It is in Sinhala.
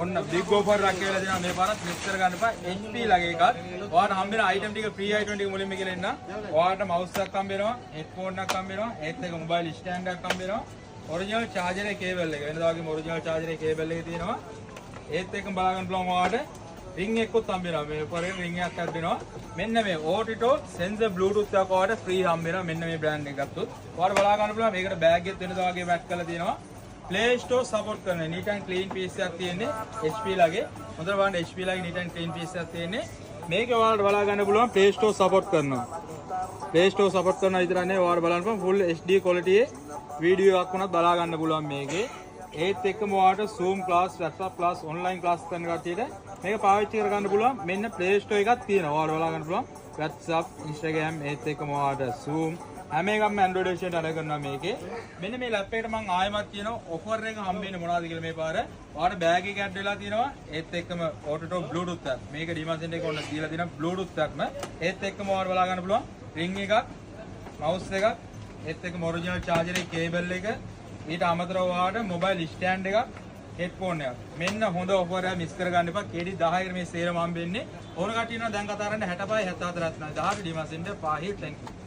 ඔන්න big offer එකක් කියලා දෙනවා මේ පාරත් මිස් කර ගන්න එපා. HP ලගේ එකක්. ඔයාලට හම්බ වෙන item ටික free item ටික මුලින්ම කියලා ඉන්න. ඔයාලට mouse එකක් හම්බ වෙනවා, headphone එකක් හම්බ වෙනවා, ඒත් එක mobile stand එකක් හම්බ වෙනවා. original charger එකේ cable එක. වෙනදා වගේම original charger එකේ cable එක තියෙනවා. ඒත් එකම බලා ගන්න පුළුවන් ඔයාලට ring එකකුත් හම්බ වෙනවා. මේ උඩරින් ring එකක් හම්බ වෙනවා. මෙන්න මේ Otito sensor bluetooth එකක් ඔයාලට free හම්බ වෙනවා. මෙන්න මේ brand එක ගත්තොත්. ඔයාලට බලා ගන්න පුළුවන් මේකට bag එකත් වෙනදා වගේ pack කරලා තියෙනවා. Play Store support කරන neat and clean piece එකක් තියෙන්නේ HP ලගේ. හොඳට බලන්න HP ලගේ neat and clean piece එකක් තියෙන්නේ. මේක ඔයාලට බලා ගන්න පුළුවන් Play Store support කරනවා. Play Store support කරනවා විතරක් නෙවෙයි ඔයාලට බලන්න පුළුවන් full HD quality වීඩියෝ එකක් වුණත් බලා ගන්න පුළුවන් මේකේ. ඒත් එක්කම ඔයාලට Zoom class, WhatsApp class, online class කරන කට්ටියට මේක පාවිච්චි කර ගන්න පුළුවන්. මෙන්න Play Store එකක් තියෙනවා. ඔයාලට බලා ගන්න පුළුවන් WhatsApp, Instagram ඒත් එක්කම ඔයාලට Zoom හැම එකක්ම Android version එකට අර කරනවා මේකේ. මෙන්න මේ ලැප් එකට මම ආයෙමත් කියනවා offer එක හම්බෙන්නේ මොනවද කියලා මේ පාර. ඔයාලට bag එක ඇඩ් වෙලා තියෙනවා. ඒත් එක්කම Otito Bluetooth එක. මේක Dimension එක ඔන්න දීලා තියෙනවා Bluetooth එකක්ම. ඒත් එක්කම ඔයාලට බලා ගන්න පුළුවන් ring එකක්, mouse එකක්, ඒත් එක්කම original charger එකේ cable එක. ඊට අමතරව ඔයාලට mobile stand එකක්, headphone එකක්. මෙන්න හොඳ offer එක මිස් කරගන්න එපා. KD 10කට මේ සේරම හම්බෙන්නේ. ඕන කට්ටිය ඉන්නවා දැන් කතා කරන්නේ 65 74 18 Dimension එක පාහි. thank you.